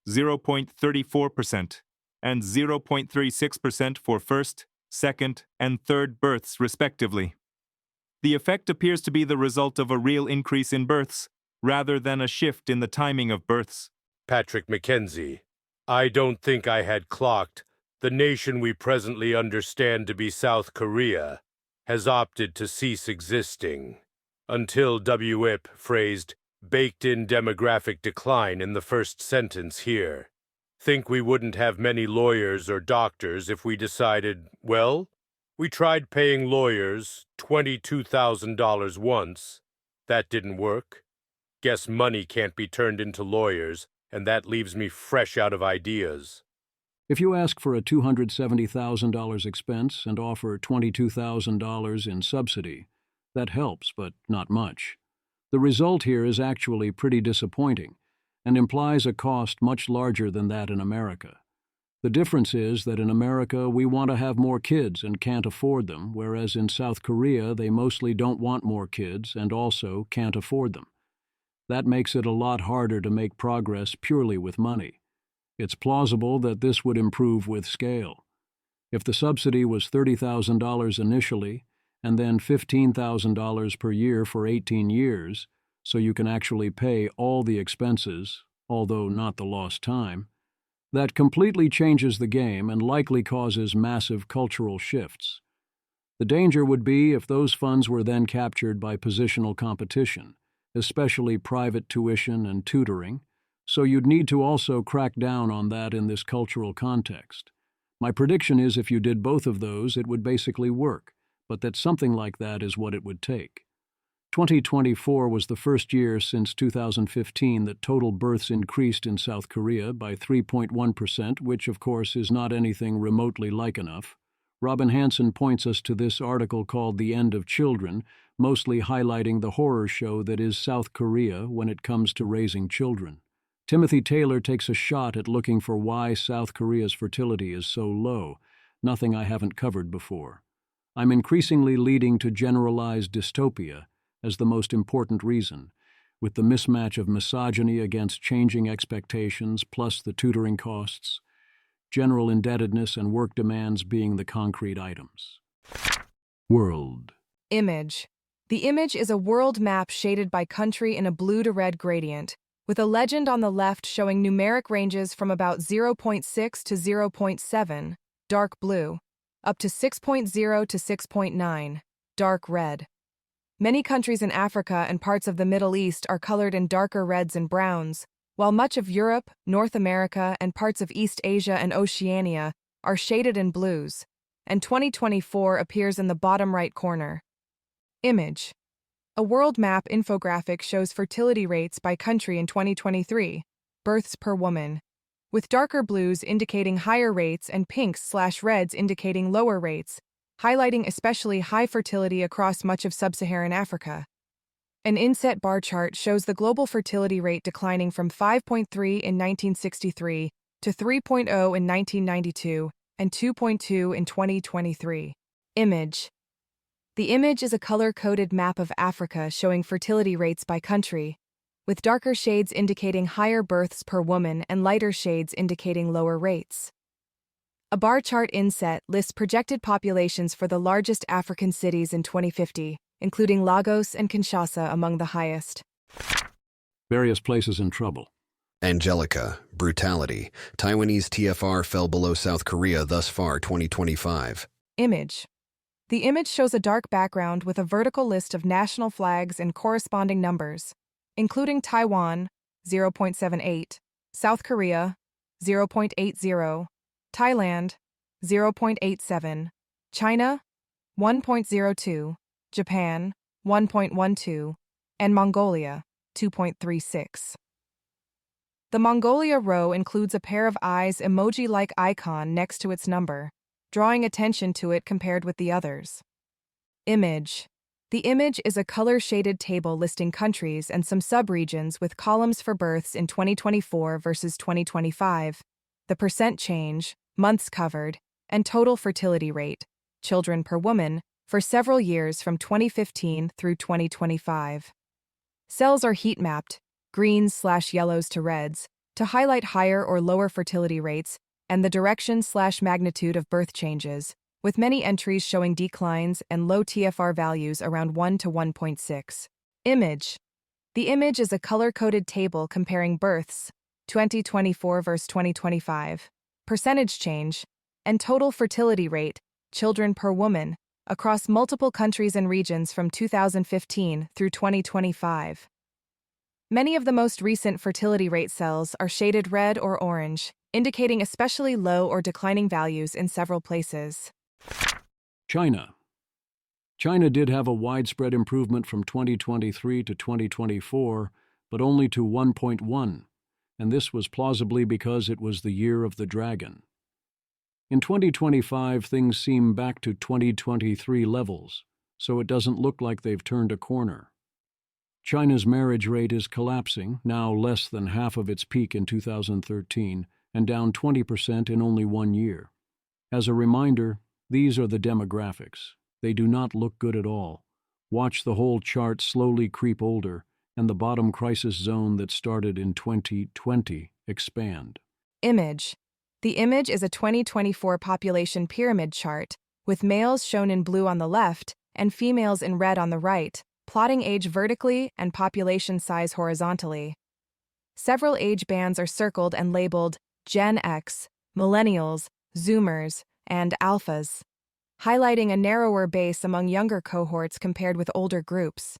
0.34%, and 0.36% for first, second, and third births, respectively. The effect appears to be the result of a real increase in births, rather than a shift in the timing of births. Patrick Mackenzie, I don't think I had clocked the nation we presently understand to be South Korea has opted to cease existing, until WIP phrased baked-in demographic decline in the first sentence here. Think we wouldn't have many lawyers or doctors if we decided, well, we tried paying lawyers $22,000 once. That didn't work. Guess money can't be turned into lawyers, and that leaves me fresh out of ideas. If you ask for a $270,000 expense and offer $22,000 in subsidy, that helps, but not much. The result here is actually pretty disappointing and implies a cost much larger than that in America. The difference is that in America we want to have more kids and can't afford them, whereas in South Korea they mostly don't want more kids and also can't afford them. That makes it a lot harder to make progress purely with money. It's plausible that this would improve with scale. If the subsidy was $30,000 initially, and then $15,000 per year for 18 years, so you can actually pay all the expenses, although not the lost time, that completely changes the game and likely causes massive cultural shifts. The danger would be if those funds were then captured by positional competition, especially private tuition and tutoring, so you'd need to also crack down on that in this cultural context. My prediction is if you did both of those, it would basically work, but that something like that is what it would take. 2024 was the first year since 2015 that total births increased in South Korea by 3.1%, which of course is not anything remotely like enough. Robin Hanson points us to this article called The End of Children, mostly highlighting the horror show that is South Korea when it comes to raising children. Timothy Taylor takes a shot at looking for why South Korea's fertility is so low, nothing I haven't covered before. I'm increasingly leading to generalized dystopia as the most important reason, with the mismatch of misogyny against changing expectations plus the tutoring costs, general indebtedness and work demands being the concrete items. World. Image. The image is a world map shaded by country in a blue to red gradient, with a legend on the left showing numeric ranges from about 0.6 to 0.7, dark blue, up to 6.0 to 6.9, dark red. Many countries in Africa and parts of the Middle East are colored in darker reds and browns, while much of Europe, North America, and parts of East Asia and Oceania are shaded in blues, and 2024 appears in the bottom right corner. Image. A world map infographic shows fertility rates by country in 2023, births per woman, with darker blues indicating higher rates and pinks/reds indicating lower rates, highlighting especially high fertility across much of sub-Saharan Africa. An inset bar chart shows the global fertility rate declining from 5.3 in 1963 to 3.0 in 1992 and 2.2 in 2023. Image. The image is a color-coded map of Africa showing fertility rates by country, with darker shades indicating higher births per woman and lighter shades indicating lower rates. A bar chart inset lists projected populations for the largest African cities in 2050, including Lagos and Kinshasa among the highest. Various places in trouble. Angelica, brutality. Taiwanese TFR fell below South Korea thus far 2025. Image. The image shows a dark background with a vertical list of national flags and corresponding numbers, including Taiwan, 0.78, South Korea, 0.80, Thailand, 0.87, China, 1.02, Japan, 1.12, and Mongolia, 2.36. The Mongolia row includes a pair of eyes emoji-like icon next to its number, drawing attention to it compared with the others. Image. The image is a color-shaded table listing countries and some sub-regions with columns for births in 2024 versus 2025, the percent change, months covered, and total fertility rate, children per woman, for several years from 2015 through 2025. Cells are heat-mapped, greens/yellows to reds, to highlight higher or lower fertility rates and the direction/magnitude of birth changes, with many entries showing declines and low TFR values around 1 to 1.6. Image. The image is a color-coded table comparing births, 2024 versus 2025, percentage change, and total fertility rate, children per woman, across multiple countries and regions from 2015 through 2025. Many of the most recent fertility rate cells are shaded red or orange, indicating especially low or declining values in several places. China. China did have a widespread improvement from 2023 to 2024, but only to 1.1, and this was plausibly because it was the year of the dragon. In 2025, things seem back to 2023 levels, so it doesn't look like they've turned a corner. China's marriage rate is collapsing, now less than half of its peak in 2013, and down 20% in only 1 year. As a reminder, these are the demographics. They do not look good at all. Watch the whole chart slowly creep older, and the bottom crisis zone that started in 2020 expand. Image. The image is a 2024 population pyramid chart, with males shown in blue on the left and females in red on the right, plotting age vertically and population size horizontally. Several age bands are circled and labeled Gen X, Millennials, Zoomers, and Alphas, highlighting a narrower base among younger cohorts compared with older groups.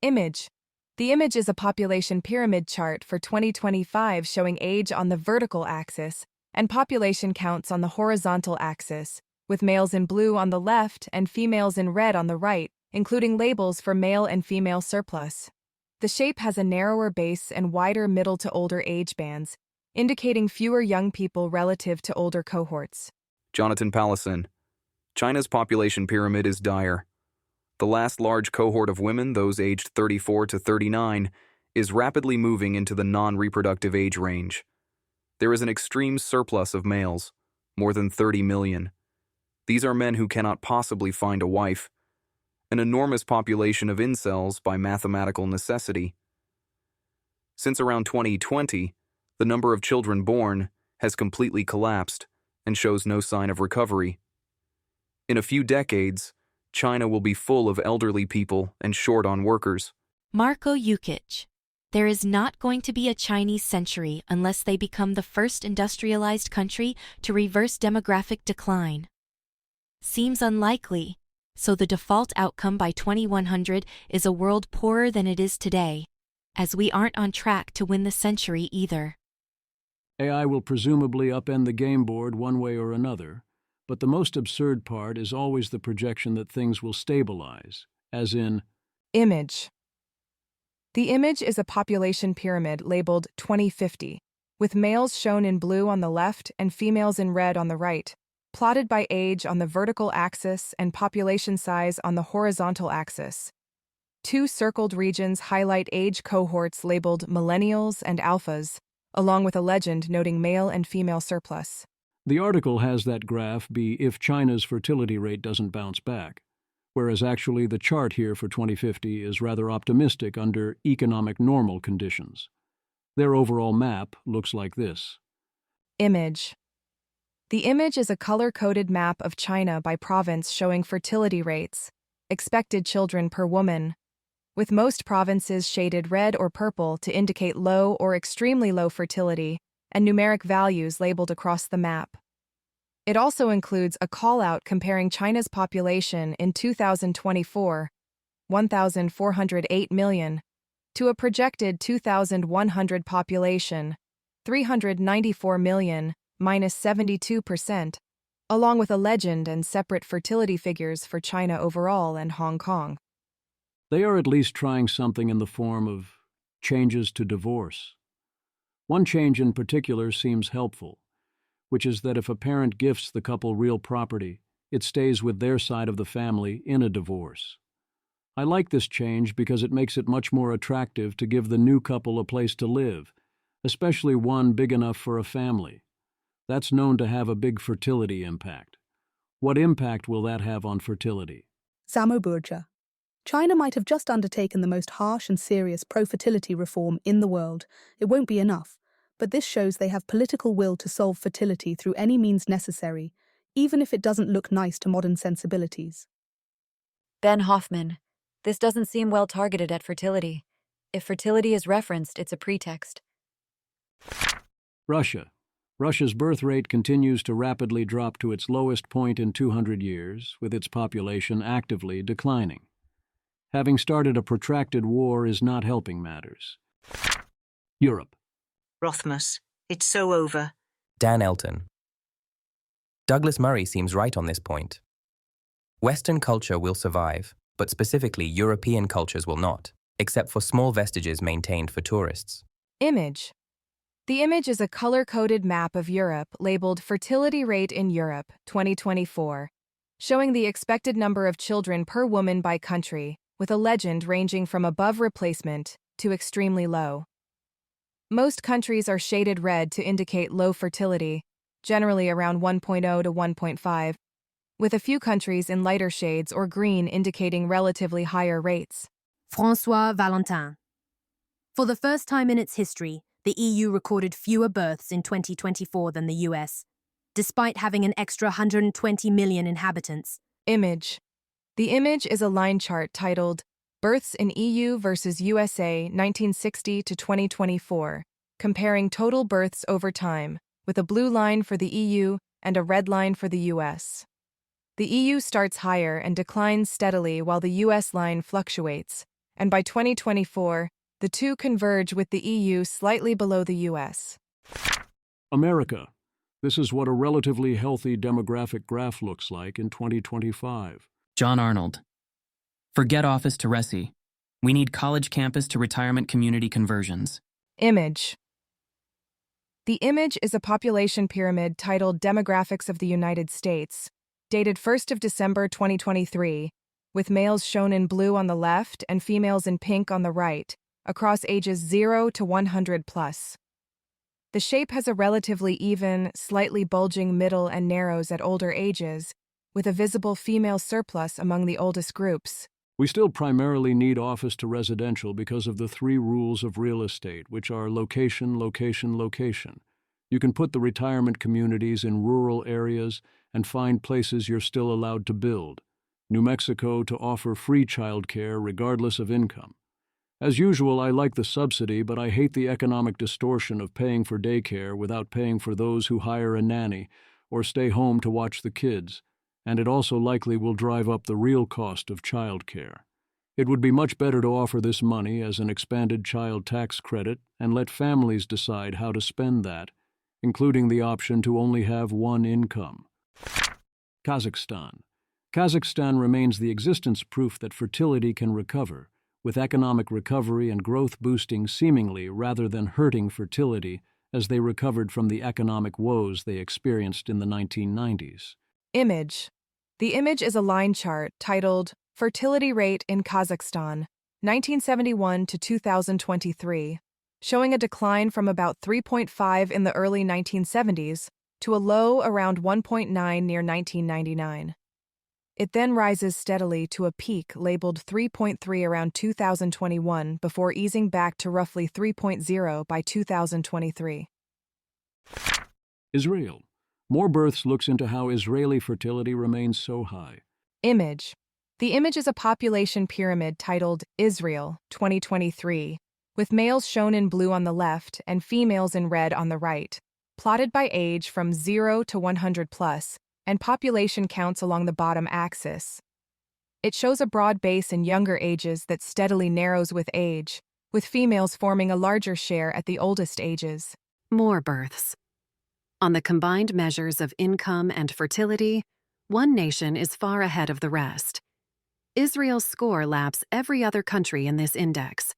Image. The image is a population pyramid chart for 2025 showing age on the vertical axis and population counts on the horizontal axis, with males in blue on the left and females in red on the right, including labels for male and female surplus. The shape has a narrower base and wider middle to older age bands, indicating fewer young people relative to older cohorts. Jonathan Pallison. China's population pyramid is dire. The last large cohort of women, those aged 34 to 39, is rapidly moving into the non-reproductive age range. There is an extreme surplus of males, more than 30 million. These are men who cannot possibly find a wife. An enormous population of incels by mathematical necessity. Since around 2020, the number of children born has completely collapsed and shows no sign of recovery. In a few decades, China will be full of elderly people and short on workers. Marko Jukic. There is not going to be a Chinese century unless they become the first industrialized country to reverse demographic decline. Seems unlikely, so the default outcome by 2100 is a world poorer than it is today, as we aren't on track to win the century either. AI will presumably upend the game board one way or another, but the most absurd part is always the projection that things will stabilize, as in Image. The image is a population pyramid labeled 2050, with males shown in blue on the left and females in red on the right, plotted by age on the vertical axis and population size on the horizontal axis. Two circled regions highlight age cohorts labeled Millennials and Alphas, along with a legend noting male and female surplus. The article has that graph be if China's fertility rate doesn't bounce back, whereas actually the chart here for 2050 is rather optimistic under economic normal conditions. Their overall map looks like this. Image. The image is a color-coded map of China by province showing fertility rates, expected children per woman, with most provinces shaded red or purple to indicate low or extremely low fertility, and numeric values labeled across the map. It also includes a call-out comparing China's population in 2024, 1,408 million, to a projected 2,100 population, 394 million, minus 72%, along with a legend and separate fertility figures for China overall and Hong Kong. They are at least trying something in the form of changes to divorce. One change in particular seems helpful, which is that if a parent gifts the couple real property, it stays with their side of the family in a divorce. I like this change because it makes it much more attractive to give the new couple a place to live, especially one big enough for a family. That's known to have a big fertility impact. What impact will that have on fertility? Samo Burja. China might have just undertaken the most harsh and serious pro-fertility reform in the world. It won't be enough, but this shows they have political will to solve fertility through any means necessary, even if it doesn't look nice to modern sensibilities. Ben Hoffman. This doesn't seem well targeted at fertility. If fertility is referenced, it's a pretext. Russia. Russia's birth rate continues to rapidly drop to its lowest point in 200 years, with its population actively declining. Having started a protracted war is not helping matters. Europe. Rothmus. It's so over. Dan Elton. Douglas Murray seems right on this point. Western culture will survive, but specifically European cultures will not, except for small vestiges maintained for tourists. Image. The image is a color-coded map of Europe labeled Fertility Rate in Europe, 2024, showing the expected number of children per woman by country, with a legend ranging from above replacement to extremely low. Most countries are shaded red to indicate low fertility, generally around 1.0 to 1.5, with a few countries in lighter shades or green indicating relatively higher rates. François Valentin. For the first time in its history, the EU recorded fewer births in 2024 than the US, despite having an extra 120 million inhabitants. Image. The image is a line chart titled Births in EU versus USA 1960 to 2024, comparing total births over time, with a blue line for the EU and a red line for the US. The EU starts higher and declines steadily while the US line fluctuates, and by 2024, the two converge with the EU slightly below the US. America. This is what a relatively healthy demographic graph looks like in 2025. John Arnold. Forget office to resi. We need college campus to retirement community conversions. Image. The image is a population pyramid titled Demographics of the United States, dated 1st of December 2023, with males shown in blue on the left and females in pink on the right, across ages 0 to 100 plus. The shape has a relatively even, slightly bulging middle and narrows at older ages, with a visible female surplus among the oldest groups. We still primarily need office to residential because of the 3 rules of real estate, which are location, location, location. You can put the retirement communities in rural areas and find places you're still allowed to build. New Mexico to offer free childcare regardless of income. As usual, I like the subsidy, but I hate the economic distortion of paying for daycare without paying for those who hire a nanny or stay home to watch the kids, and it also likely will drive up the real cost of childcare. It would be much better to offer this money as an expanded child tax credit and let families decide how to spend that, including the option to only have one income. Kazakhstan. Kazakhstan remains the existence proof that fertility can recover, with economic recovery and growth boosting seemingly rather than hurting fertility as they recovered from the economic woes they experienced in the 1990s. Image. The image is a line chart titled Fertility Rate in Kazakhstan, 1971 to 2023, showing a decline from about 3.5 in the early 1970s to a low around 1.9 near 1999. It then rises steadily to a peak labeled 3.3 around 2021 before easing back to roughly 3.0 by 2023. Israel. More Births looks into how Israeli fertility remains so high. Image. The image is a population pyramid titled Israel 2023, with males shown in blue on the left and females in red on the right, plotted by age from 0 to 100 plus, and population counts along the bottom axis. It shows a broad base in younger ages that steadily narrows with age, with females forming a larger share at the oldest ages. More births. On the combined measures of income and fertility, one nation is far ahead of the rest. Israel's score laps every other country in this index.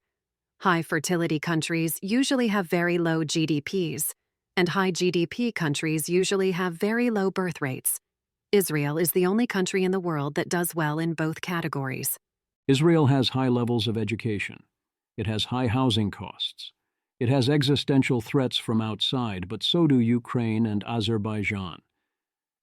High fertility countries usually have very low GDPs, and high GDP countries usually have very low birth rates. Israel is the only country in the world that does well in both categories. Israel has high levels of education. It has high housing costs. It has existential threats from outside, but so do Ukraine and Azerbaijan.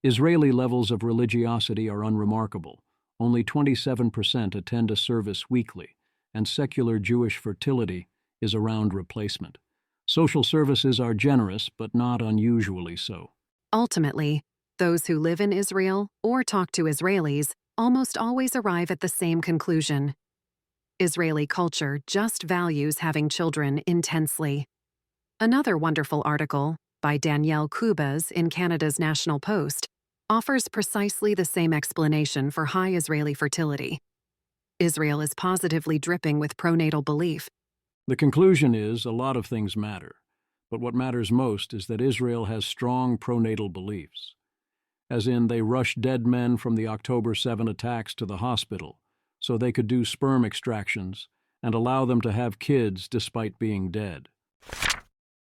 Israeli levels of religiosity are unremarkable. Only 27% attend a service weekly, and secular Jewish fertility is around replacement. Social services are generous, but not unusually so. Ultimately, Those who live in Israel or talk to Israelis almost always arrive at the same conclusion. Israeli culture just values having children intensely. Another wonderful article, by Danielle Kubas in Canada's National Post, offers precisely the same explanation for high Israeli fertility. Israel is positively dripping with pronatal belief. The conclusion is a lot of things matter, but what matters most is that Israel has strong pronatal beliefs. As in, they rushed dead men from the October 7 attacks to the hospital so they could do sperm extractions and allow them to have kids despite being dead.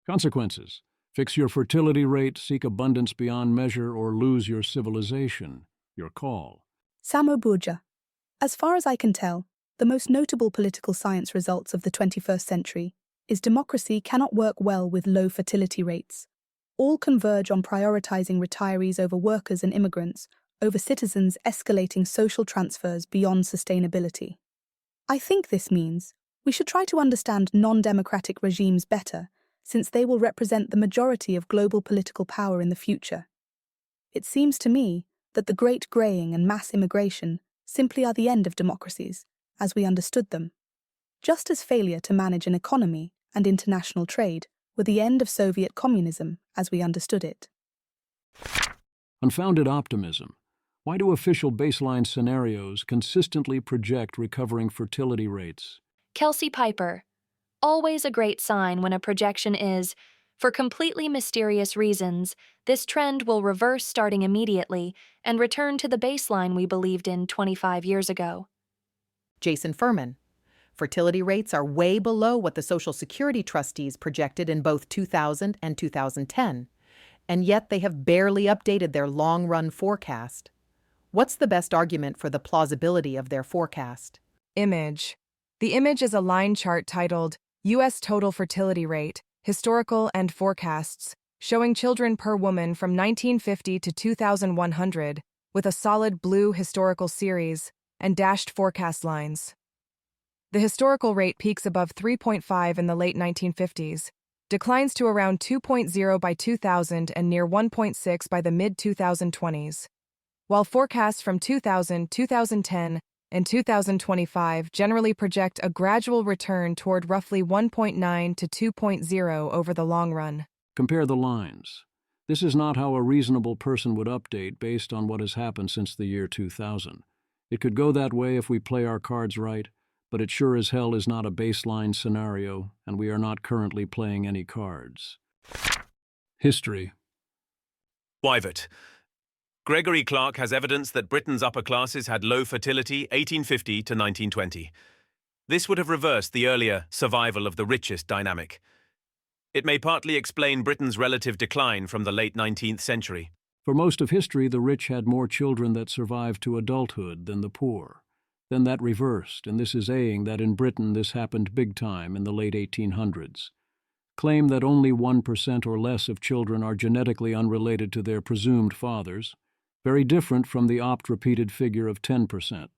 Consequences: fix your fertility rate, seek abundance beyond measure, or lose your civilization. Your call. Samo Burja. As far as I can tell, the most notable political science results of the 21st century is democracy cannot work well with low fertility rates. All converge on prioritizing retirees over workers and immigrants, over citizens escalating social transfers beyond sustainability. I think this means we should try to understand non-democratic regimes better, since they will represent the majority of global political power in the future. It seems to me that the great greying and mass immigration simply are the end of democracies, as we understood them, just as failure to manage an economy and international trade were the end of Soviet communism as we understood it. Unfounded optimism. Why do official baseline scenarios consistently project recovering fertility rates? Kelsey Piper. Always a great sign when a projection is, for completely mysterious reasons, this trend will reverse starting immediately and return to the baseline we believed in 25 years ago. Jason Furman. Fertility rates are way below what the Social Security trustees projected in both 2000 and 2010, and yet they have barely updated their long-run forecast. What's the best argument for the plausibility of their forecast? Image. The image is a line chart titled U.S. Total Fertility Rate, Historical and Forecasts, showing children per woman from 1950 to 2100, with a solid blue historical series and dashed forecast lines. The historical rate peaks above 3.5 in the late 1950s, declines to around 2.0 by 2000 and near 1.6 by the mid-2020s, while forecasts from 2000, 2010, and 2025 generally project a gradual return toward roughly 1.9 to 2.0 over the long run. Compare the lines. This is not how a reasonable person would update based on what has happened since the year 2000. It could go that way if we play our cards right, but it sure as hell is not a baseline scenario, and we are not currently playing any cards. History. Wyvert. Gregory Clark has evidence that Britain's upper classes had low fertility 1850 to 1920. This would have reversed the earlier survival of the richest dynamic. It may partly explain Britain's relative decline from the late 19th century. For most of history, the rich had more children that survived to adulthood than the poor. Then that reversed, and this is saying that in Britain this happened big time in the late 1800s. Claim that only 1% or less of children are genetically unrelated to their presumed fathers, very different from the oft-repeated figure of 10%.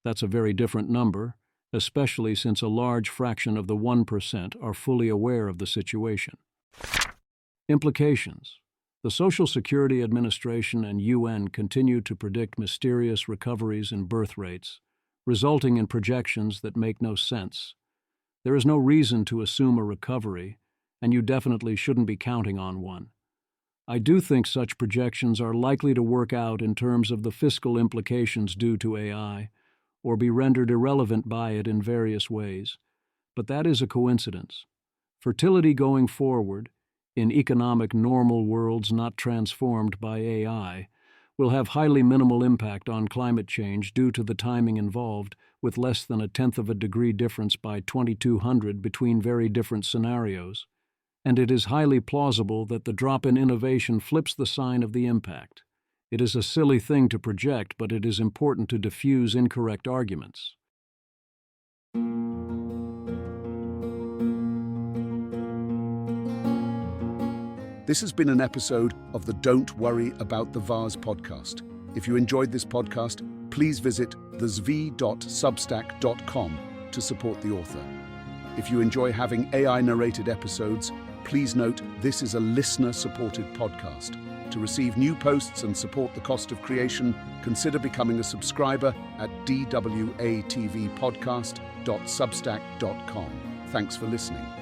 That's a very different number, especially since a large fraction of the 1% are fully aware of the situation. Implications. The Social Security Administration and UN continue to predict mysterious recoveries in birth rates, resulting in projections that make no sense. There is no reason to assume a recovery, and you definitely shouldn't be counting on one. I do think such projections are likely to work out in terms of the fiscal implications due to AI, or be rendered irrelevant by it in various ways, but that is a coincidence. Fertility going forward, in economic normal worlds not transformed by AI, will have highly minimal impact on climate change due to the timing involved, with less than 1/10 of a degree difference by 2200 between very different scenarios, and it is highly plausible that the drop in innovation flips the sign of the impact. It is a silly thing to project, but it is important to diffuse incorrect arguments. This has been an episode of the Don't Worry About the Vase podcast. If you enjoyed this podcast, please visit thezv.substack.com to support the author. If you enjoy having AI-narrated episodes, please note this is a listener-supported podcast. To receive new posts and support the cost of creation, consider becoming a subscriber at dwatvpodcast.substack.com. Thanks for listening.